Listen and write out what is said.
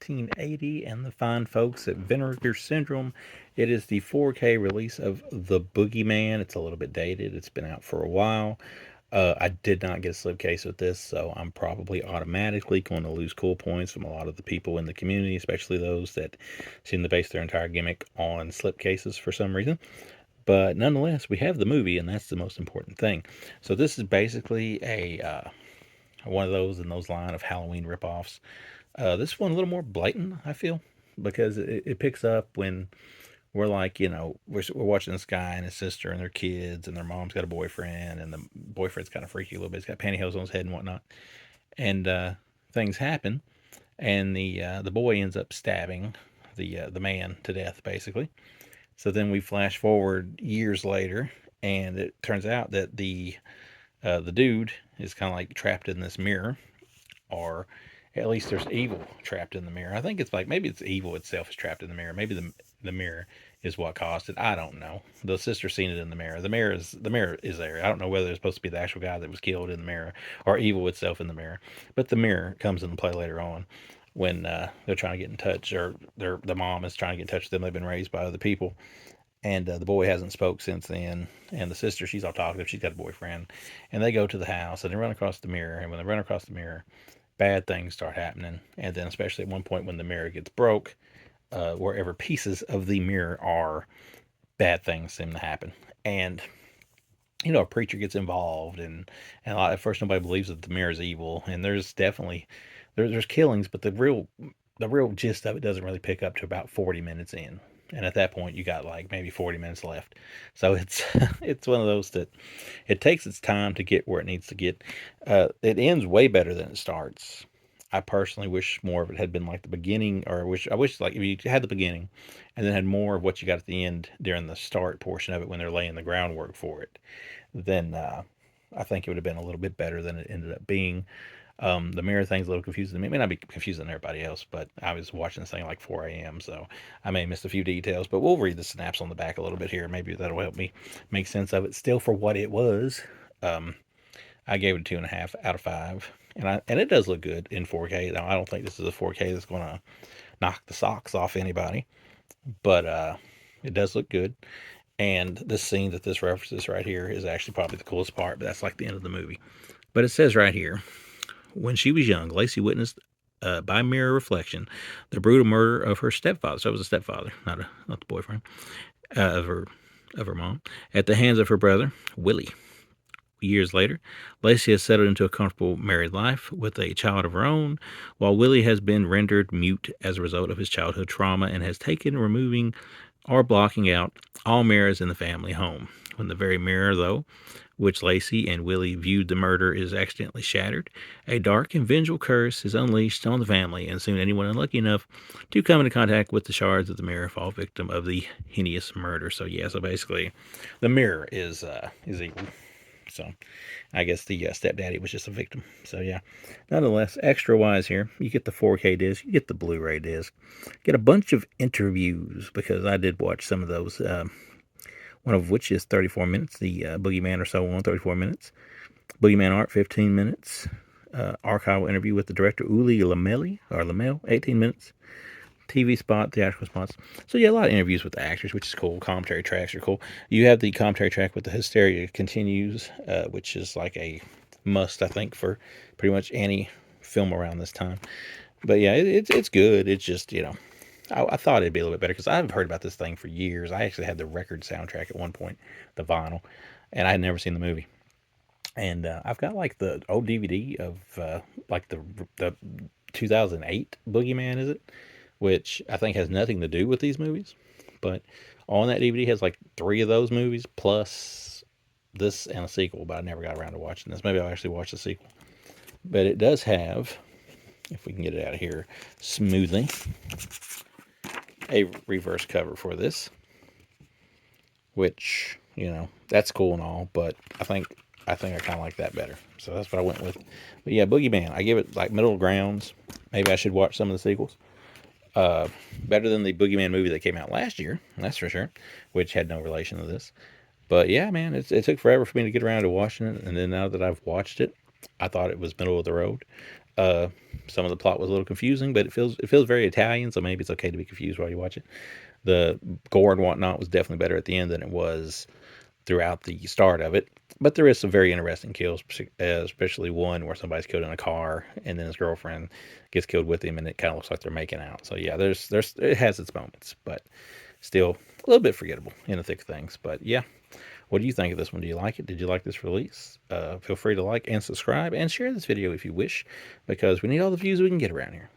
1980 and the fine folks at Vinegar Syndrome. It is the 4K release of The Boogeyman. It's a little bit dated, it's been out for a while. I did not get a slipcase with this, so I'm probably automatically going to lose cool points from a lot of the people in the community, especially those that seem to base their entire gimmick on slipcases for some reason. But nonetheless, we have the movie, and that's the most important thing. So this is basically a one of those in those line of Halloween ripoffs. This one a little more blatant, I feel, because it picks up when we're like, we're watching this guy and his sister and their kids, and their mom's got a boyfriend, and the boyfriend's kind of freaky a little bit. He's got pantyhose on his head and whatnot, and things happen, and the boy ends up stabbing the man to death, basically. So then we flash forward years later, and it turns out that the dude is kind of like trapped in this mirror, or at least there's evil trapped in the mirror. I think it's like maybe it's evil itself is trapped in the mirror. Maybe the mirror is what caused it. I don't know. The sister's seen it in the mirror. The mirror is there. I don't know whether it's supposed to be the actual guy that was killed in the mirror or evil itself in the mirror. But the mirror comes into play later on when they're trying to get in touch, or the mom is trying to get in touch with them. They've been raised by other people, and the boy hasn't spoke since then. And the sister, she's all talkative. She's got a boyfriend, and they go to the house and they run across the mirror. And when they run across the mirror, bad things start happening. And then, especially at one point when the mirror gets broke, wherever pieces of the mirror are, bad things seem to happen. And a preacher gets involved, and at first nobody believes that the mirror is evil. And there's definitely there's killings, but the real gist of it doesn't really pick up to about 40 minutes in. And at that point, you got like maybe 40 minutes left. So it's it's one of those that it takes its time to get where it needs to get. It ends way better than it starts. I personally wish more of it had been like the beginning, or I wish like if you had the beginning, and then had more of what you got at the end during the start portion of it when they're laying the groundwork for it. Then I think it would have been a little bit better than it ended up being. The mirror thing's a little confusing. It may not be confusing to everybody else, but I was watching this thing like 4 a.m., so I may have missed a few details. But we'll read the snaps on the back a little bit here. Maybe that'll help me make sense of it. Still, for what it was, um, I gave it a 2.5 out of 5, and it does look good in 4K. Now, I don't think this is a 4K that's going to knock the socks off anybody, but it does look good. And this scene that this references right here is actually probably the coolest part, but that's like the end of the movie. But it says right here, when she was young, Lacey witnessed by mirror reflection the brutal murder of her stepfather. So it was a stepfather, not the boyfriend of her mom, at the hands of her brother Willie. Years later, Lacey has settled into a comfortable married life with a child of her own, while Willie has been rendered mute as a result of his childhood trauma and has taken removing or blocking out all mirrors in the family home. When the very mirror, though, which Lacey and Willie viewed the murder, is accidentally shattered, a dark and vengeful curse is unleashed on the family, and soon anyone unlucky enough to come into contact with the shards of the mirror fall victim of the heinous murder. So yeah, so basically, the mirror is evil. So I guess the stepdaddy was just a victim. So yeah, nonetheless, extra wise here, you get the 4K disc, you get the Blu-ray disc, get a bunch of interviews, because I did watch some of those. One of which is 34 minutes. The Boogeyman or so on, 34 minutes. Boogeyman art, 15 minutes. Archival interview with the director, Ulli Lommel, 18 minutes. TV spot, theatrical spots. So yeah, a lot of interviews with the actors, which is cool. Commentary tracks are cool. You have the commentary track with the Hysteria Continues, which is like a must, I think, for pretty much any film around this time. But yeah, it's good. It's just, I thought it'd be a little bit better because I've heard about this thing for years. I actually had the record soundtrack at one point, the vinyl, and I had never seen the movie. And I've got like the old DVD of like the 2008 Boogeyman, is it? Which I think has nothing to do with these movies, but on that DVD has like 3 of those movies plus this and a sequel. But I never got around to watching this. Maybe I'll actually watch the sequel. But it does have, if we can get it out of here smoothly, a reverse cover for this, which, that's cool and all, but I think I kind of like that better. So that's what I went with. But yeah, Boogeyman, I give it like middle grounds. Maybe I should watch some of the sequels. Better than the Boogeyman movie that came out last year, that's for sure, which had no relation to this. But yeah, man, it took forever for me to get around to watching it, and then now that I've watched it, I thought it was middle of the road. Some of the plot was a little confusing, but it feels very Italian, so maybe it's okay to be confused while you watch it. The gore and whatnot was definitely better at the end than it was throughout the start of it. But there is some very interesting kills, especially one where somebody's killed in a car, and then his girlfriend gets killed with him, and it kind of looks like they're making out. So yeah, there's it has its moments, but still a little bit forgettable in the thick of things. But yeah, what do you think of this one? Do you like it? Did you like this release? Feel free to like and subscribe and share this video if you wish, because we need all the views we can get around here.